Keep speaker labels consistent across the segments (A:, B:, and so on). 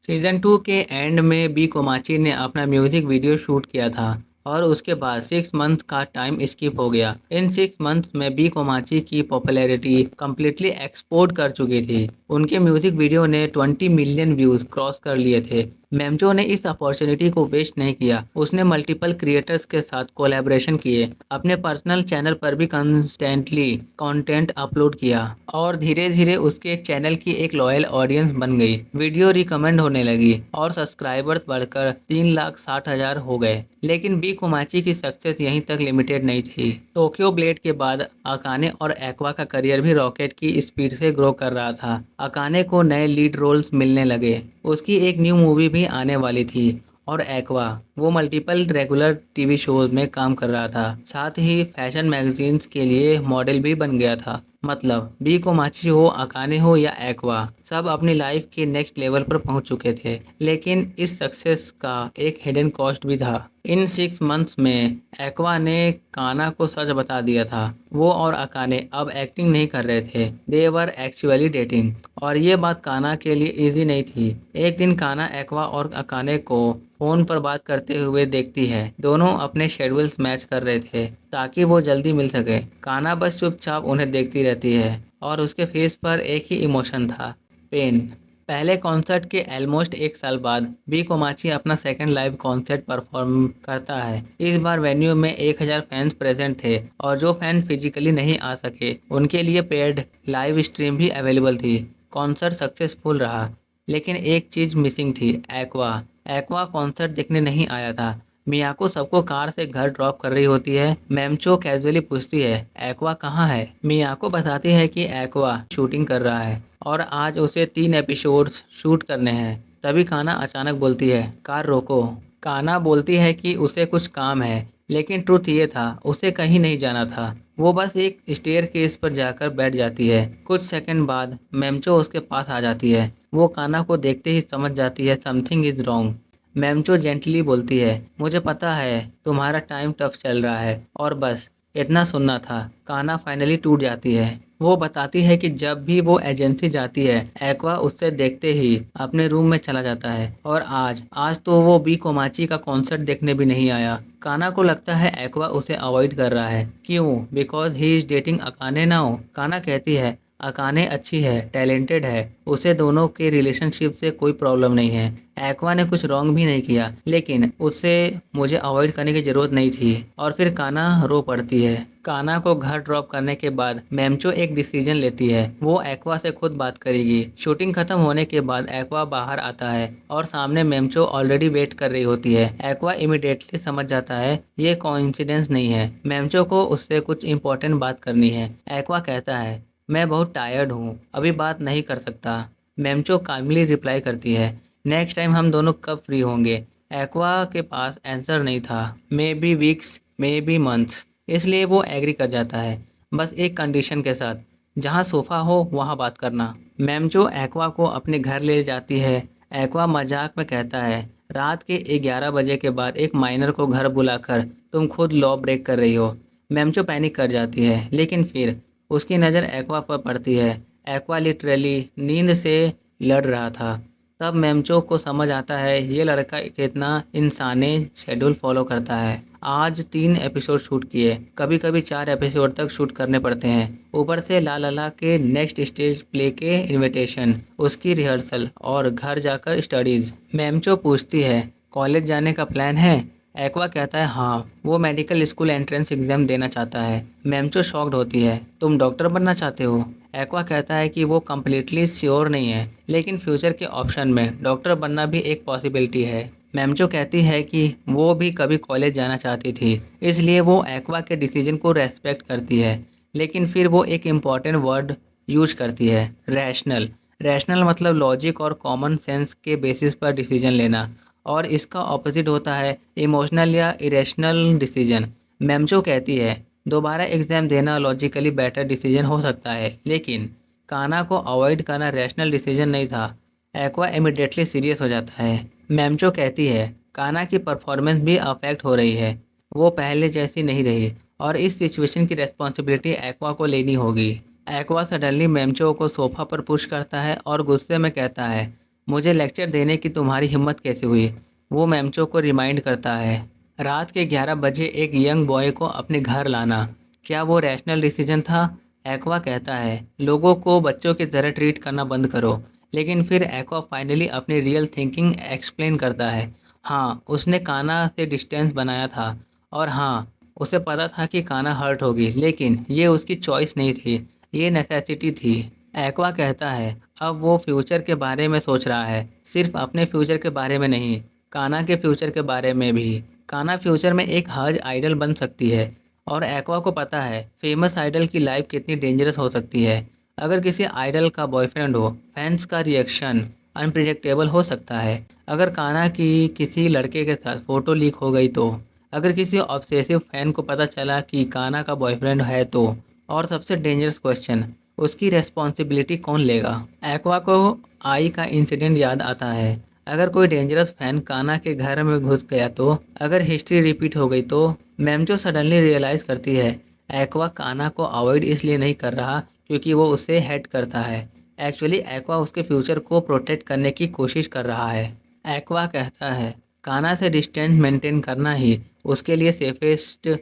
A: Season 2 के and में B कोमाची ने अपना म्यूजिक वीडियो शूट किया था और उसके बाद 6 मंथ का टाइम स्किप हो गया। इन 6 मंथ्स में बी कोमाची की पॉपुलैरिटी कंप्लीटली एक्सपोर्ट कर चुकी थी। उनके म्यूजिक वीडियो ने 20 मिलियन व्यूज क्रॉस कर लिए थे। मेमचो ने इस अपॉर्चुनिटी को वेस्ट नहीं किया। उसने मल्टीपल क्रिएटर्स के साथ कोलैबोरेशन किए, अपने पर्सनल चैनल पर भी कंस्टेंटली कंटेंट अपलोड किया और धीरे धीरे उसके चैनल की एक लॉयल ऑडियंस बन गई। वीडियो रिकमेंड होने लगी और सब्सक्राइबर्स बढ़कर 3,60,000 हो गए। लेकिन बी कुमाची की सक्सेस यहीं तक लिमिटेड नहीं थी। टोक्यो ब्लेड के बाद अकाने और एक्वा का करियर भी रॉकेट की स्पीड से ग्रो कर रहा था। अकाने को नए लीड रोल्स मिलने लगे, उसकी एक न्यू मूवी भी आने वाली थी और एक्वा वो मल्टीपल रेगुलर टीवी शोज में काम कर रहा था। साथ ही फैशन मैगजीन्स के लिए मॉडल भी बन गया था। मतलब बी कोमाची हो, अकाने हो या एक्वा, सब अपनी लाइफ के नेक्स्ट लेवल पर पहुंच चुके थे। लेकिन इस सक्सेस का एक हिडन कॉस्ट भी था। इन 6 मंथ्स में एक्वा ने काना को सच बता दिया था। वो और अकाने अब एक्टिंग नहीं कर रहे थे, दे वर एक्चुअली डेटिंग। और ये बात काना के लिए इजी नहीं थी। एक दिन काना एक्वा और अकाने को फोन पर बात करते हुए देखती है। दोनों अपने शेड्यूल्स मैच कर रहे थे ताकि वो जल्दी मिल सके। काना बस चुपचाप उन्हें देखती रहती है और उसके फेस पर एक ही इमोशन था, पेन। पहले कॉन्सर्ट के ऑलमोस्ट 1 साल बाद बी कोमाची अपना सेकंड लाइव कॉन्सर्ट परफॉर्म करता है। इस बार वेन्यू में 1,000 फैंस प्रेजेंट थे और जो फैन फिजिकली नहीं आ सके उनके लिए पेड लाइव स्ट्रीम भी अवेलेबल थी। कॉन्सर्ट सक्सेसफुल रहा, लेकिन एक चीज मिसिंग थी, एक्वा। एक्वा कॉन्सर्ट देखने नहीं आया था। मियाको सबको कार से घर ड्रॉप कर रही होती है। मेमचो कैजुअली पूछती है, एक्वा कहाँ है? मियाको बताती है कि एक्वा शूटिंग कर रहा है और आज उसे 3 एपिसोड्स शूट करने हैं। तभी काना अचानक बोलती है, कार रोको। काना बोलती है कि उसे कुछ काम है, लेकिन ट्रुथ ये था, उसे कहीं नहीं जाना था। वो बस एक स्टेयर केस पर जाकर बैठ जाती है। कुछ सेकंड बाद मेमचो उसके पास आ जाती है। वो काना को देखते ही समझ जाती है समथिंग इज रॉन्ग। मेमचो जेंटली बोलती है, मुझे पता है तुम्हारा टाइम टफ चल रहा है और बस इतना सुनना था। काना फाइनली टूट जाती है। वो बताती है कि जब भी वो एजेंसी जाती है, एक्वा उससे देखते ही अपने रूम में चला जाता है और आज आज तो वो बी कोमाची का कॉन्सर्ट देखने भी नहीं आया। काना को लगता है एक्वा उसे अवॉइड कर रहा है। क्यों? Because he is dating Akane now. काना कहती है, अकाने अच्छी है, टैलेंटेड है, उसे दोनों के रिलेशनशिप से कोई प्रॉब्लम नहीं है। एक्वा ने कुछ रॉन्ग भी नहीं किया, लेकिन उससे मुझे अवॉइड करने की जरूरत नहीं थी। और फिर काना रो पड़ती है। काना को घर ड्रॉप करने के बाद मेमचो एक डिसीजन लेती है, वो एक्वा से खुद बात करेगी। शूटिंग खत्म होने के बाद एक्वा बाहर आता है और सामने मेमचो ऑलरेडी वेट कर रही होती है। एक्वा इमिडिएटली समझ जाता है ये कोइंसिडेंस नहीं है, मेमचो को उससे कुछ इंपॉर्टेंट बात करनी है। एक्वा कहता है, मैं बहुत टायर्ड हूँ, अभी बात नहीं कर सकता। मेमचो कामली रिप्लाई करती है, नेक्स्ट टाइम हम दोनों कब फ्री होंगे? एक्वा के पास आंसर नहीं था। May be weeks, may be months. इसलिए वो एग्री कर जाता है, बस एक कंडीशन के साथ, जहाँ सोफा हो वहाँ बात करना। मेमचो एक्वा को अपने घर ले जाती है। एक्वा मजाक में कहता है, रात के 11 बजे के बाद एक माइनर को घर बुलाकर तुम खुद लॉ ब्रेक कर रही हो। मेमचो पैनिक कर जाती है, लेकिन फिर उसकी नज़र एक्वा पर पड़ती है। एक्वा लिटरली नींद से लड़ रहा था। तब मेमचो को समझ आता है ये लड़का कितना इंसाने शेड्यूल फॉलो करता है। आज 3 एपिसोड शूट किए, कभी कभी 4 एपिसोड तक शूट करने पड़ते हैं। ऊपर से ला ला ला के नेक्स्ट स्टेज प्ले के इनविटेशन, उसकी रिहर्सल और घर जाकर स्टडीज। मेमचो पूछती है, कॉलेज जाने का प्लान है? एक्वा कहता है हाँ, वो मेडिकल स्कूल एंट्रेंस एग्जाम देना चाहता है। मेमचो शॉक्ड होती है, तुम डॉक्टर बनना चाहते हो? एक्वा कहता है कि वो कम्प्लीटली श्योर नहीं है, लेकिन फ्यूचर के ऑप्शन में डॉक्टर बनना भी एक पॉसिबिलिटी है। मेमचो कहती है कि वो भी कभी कॉलेज जाना चाहती थी, इसलिए वो एक्वा के डिसीजन को रेस्पेक्ट करती है। लेकिन फिर वो एक इम्पॉर्टेंट वर्ड यूज करती है, रैशनल। रैशनल मतलब लॉजिक और कॉमन सेंस के बेसिस पर डिसीजन लेना, और इसका ऑपोजिट होता है इमोशनल या इरेशनल डिसीजन। मेमचो कहती है, दोबारा एग्जाम देना लॉजिकली बेटर डिसीजन हो सकता है, लेकिन काना को अवॉइड करना रैशनल डिसीजन नहीं था। एक्वा इमिडिएटली सीरियस हो जाता है। मेमचो कहती है, काना की परफॉर्मेंस भी अफेक्ट हो रही है, वो पहले जैसी नहीं रही और इस सिचुएशन की रेस्पॉन्सिबिलिटी एक्वा को लेनी होगी। एक्वा सडनली मेमचो को सोफा पर पुश करता है और गुस्से में कहता है, मुझे लेक्चर देने की तुम्हारी हिम्मत कैसे हुई? वो मैमचो को रिमाइंड करता है। रात के 11 बजे एक यंग बॉय को अपने घर लाना, क्या वो रैशनल डिसीजन था? एक्वा कहता है, लोगों को बच्चों की तरह ट्रीट करना बंद करो। लेकिन फिर एक्वा फाइनली अपनी रियल थिंकिंग एक्सप्लेन करता है। हाँ, उसने काना से डिस्टेंस बनाया था। और हाँ, उसे पता था कि काना हर्ट होगी, लेकिन ये उसकी चॉइस नहीं थी, ये नेसेसिटी थी। एक्वा कहता है, अब वो फ्यूचर के बारे में सोच रहा है, सिर्फ अपने फ्यूचर के बारे में नहीं, काना के फ्यूचर के बारे में भी। काना फ्यूचर में एक हज आइडल बन सकती है, और एक्वा को पता है फेमस आइडल की लाइफ कितनी डेंजरस हो सकती है। अगर किसी आइडल का बॉयफ्रेंड हो, फैंस का रिएक्शन अनप्रिडिक्टेबल हो सकता है। अगर काना की किसी लड़के के साथ फोटो लीक हो गई तो, अगर किसी ऑब्सेसिव फैन को पता चला कि काना का बॉयफ्रेंड है तो, और सबसे डेंजरस क्वेश्चन, उसकी रेस्पॉन्सिबिलिटी कौन लेगा? एक्वा को आई का इंसिडेंट याद आता है। अगर कोई डेंजरस फैन काना के घर में घुस गया तो, अगर हिस्ट्री रिपीट हो गई तो, मैमचो सडनली रियलाइज करती है एक्वा काना को अवॉइड इसलिए नहीं कर रहा क्योंकि वो उसे हेट करता है। एक्चुअली एक्वा उसके फ्यूचर को प्रोटेक्ट करने की कोशिश कर रहा है। एक्वा कहता है, काना से डिस्टेंस मेंटेन करना ही उसके लिए सेफेस्ट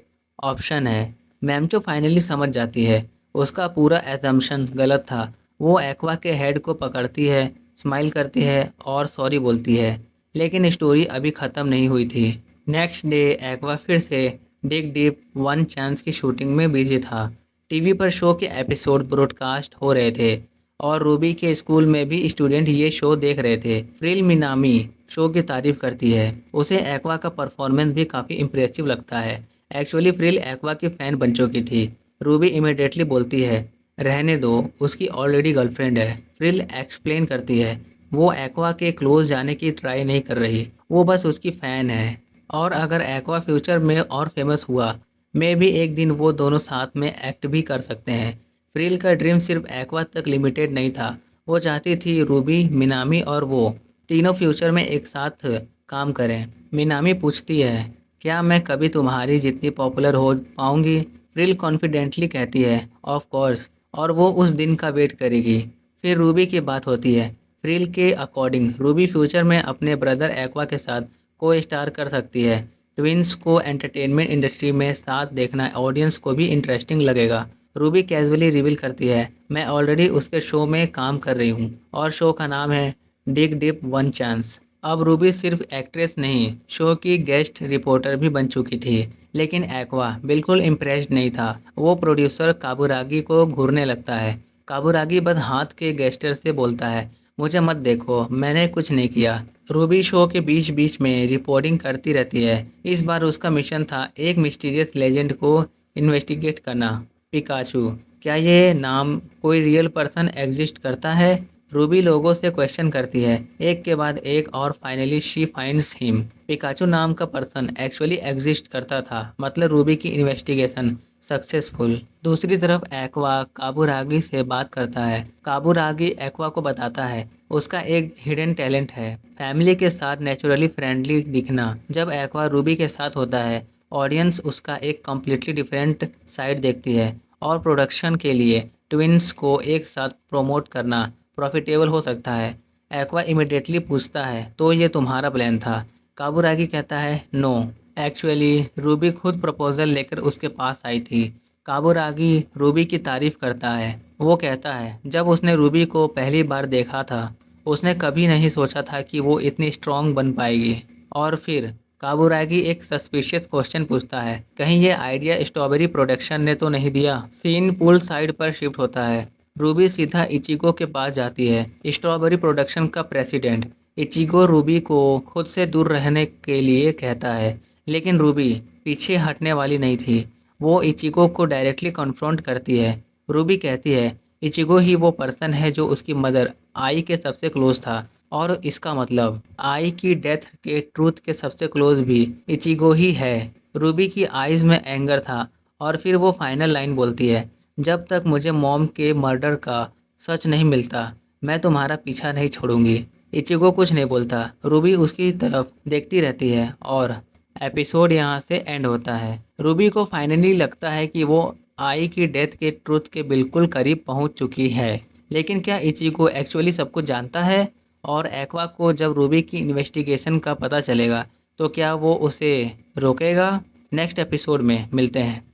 A: ऑप्शन है। मैमचो फाइनली समझ जाती है, उसका पूरा एजम्पशन गलत था। वो एक्वा के हेड को पकड़ती है, स्माइल करती है और सॉरी बोलती है। लेकिन स्टोरी अभी ख़त्म नहीं हुई थी। नेक्स्ट डे एक्वा फिर से डिग डीप वन चांस की शूटिंग में बिजी था। टीवी पर शो के एपिसोड ब्रॉडकास्ट हो रहे थे, और रूबी के स्कूल में भी स्टूडेंट ये शो देख रहे थे। फ्रिल मिनामी शो की तारीफ करती है, उसे एक्वा का परफॉर्मेंस भी काफ़ी इम्प्रेसिव लगता है। एक्चुअली फ्रिल एक्वा की फ़ैन बन चुकी थी। रूबी इमिडिएटली बोलती है, रहने दो, उसकी ऑलरेडी गर्लफ्रेंड है। फ्रिल एक्सप्लेन करती है, वो एक्वा के क्लोज जाने की ट्राई नहीं कर रही, वो बस उसकी फ़ैन है। और अगर एक्वा फ्यूचर में और फेमस हुआ, मे भी एक दिन वो दोनों साथ में एक्ट भी कर सकते हैं। फ्रिल का ड्रीम सिर्फ एक्वा तक लिमिटेड नहीं था, वो चाहती थी रूबी, मिनामी और वो तीनों फ्यूचर में एक साथ काम करें। मिनामी पूछती है, क्या मैं कभी तुम्हारी जितनी पॉपुलर हो पाऊंगी? फ्रिल कॉन्फिडेंटली कहती है, ऑफ कोर्स, और वो उस दिन का वेट करेगी। फिर रूबी की बात होती है। फ्रिल के अकॉर्डिंग रूबी फ्यूचर में अपने ब्रदर एक्वा के साथ को स्टार कर सकती है। ट्विंस को एंटरटेनमेंट इंडस्ट्री में साथ देखना ऑडियंस को भी इंटरेस्टिंग लगेगा। रूबी कैजुअली रिवील करती है, मैं ऑलरेडी उसके शो में काम कर रही हूँ, और शो का नाम है डिग डिप वन चांस। अब रूबी सिर्फ एक्ट्रेस नहीं, शो की गेस्ट रिपोर्टर भी बन चुकी थी। लेकिन एक्वा बिल्कुल इम्प्रेस्ड नहीं था। वो प्रोड्यूसर काबुरागी को घूरने लगता है। काबुरागी बस हाथ के गेस्टर से बोलता है, मुझे मत देखो, मैंने कुछ नहीं किया। रूबी शो के बीच बीच में रिपोर्टिंग करती रहती है। इस बार उसका मिशन था एक मिस्टीरियस लेजेंड को इन्वेस्टिगेट करना, पिकाचू। क्या ये नाम कोई रियल पर्सन एग्जिस्ट करता है? रूबी लोगों से क्वेश्चन करती है, एक के बाद एक, और finally she finds him. Pikachu नाम का पर्सन एक्चुअली एग्जिस्ट करता था, मतलब रूबी की इन्वेस्टिगेशन सक्सेसफुल। दूसरी तरफ एक्वा काबुरागी से बात करता है। काबुरागी एक्वा को बताता है उसका एक हिडन टैलेंट है, फैमिली के साथ नेचुरली फ्रेंडली दिखना। जब एक्वा रूबी के साथ होता है, ऑडियंस उसका एक कम्प्लीटली डिफरेंट साइड देखती है, और प्रोडक्शन के लिए ट्विंस को एक साथ प्रमोट करना प्रॉफिटेबल हो सकता है। एक्वा इमिडिएटली पूछता है, तो ये तुम्हारा प्लान था? काबुरागी कहता है, नो, एक्चुअली रूबी खुद प्रपोजल लेकर उसके पास आई थी। काबुरागी रूबी की तारीफ करता है। वो कहता है, जब उसने रूबी को पहली बार देखा था, उसने कभी नहीं सोचा था कि वो इतनी स्ट्रांग बन पाएगी। और फिर काबुरागी एक सस्पिशियस क्वेश्चन पूछता है, कहीं ये आइडिया स्ट्रॉबेरी प्रोडक्शन ने तो नहीं दिया? सीन पूल साइड पर शिफ्ट होता है। रूबी सीधा इचिगो के पास जाती है, स्ट्रॉबेरी प्रोडक्शन का प्रेसिडेंट। इचिगो रूबी को खुद से दूर रहने के लिए कहता है, लेकिन रूबी पीछे हटने वाली नहीं थी। वो इचिगो को डायरेक्टली कन्फ्रंट करती है। रूबी कहती है, इचिगो ही वो पर्सन है जो उसकी मदर आई के सबसे क्लोज था, और इसका मतलब आई की डेथ के ट्रूथ के सबसे क्लोज भी इचिगो ही है। रूबी की आइज़ में एंगर था, और फिर वो फाइनल लाइन बोलती है, जब तक मुझे मॉम के मर्डर का सच नहीं मिलता, मैं तुम्हारा पीछा नहीं छोड़ूंगी। इचिगो कुछ नहीं बोलता, रूबी उसकी तरफ देखती रहती है, और एपिसोड यहाँ से एंड होता है। रूबी को फाइनली लगता है कि वो आई की डेथ के ट्रुथ के बिल्कुल करीब पहुँच चुकी है। लेकिन क्या इचिगो एक्चुअली सब कुछ जानता है? और एक्वा को जब रूबी की इन्वेस्टिगेशन का पता चलेगा तो क्या वो उसे रोकेगा? नेक्स्ट एपिसोड में मिलते हैं।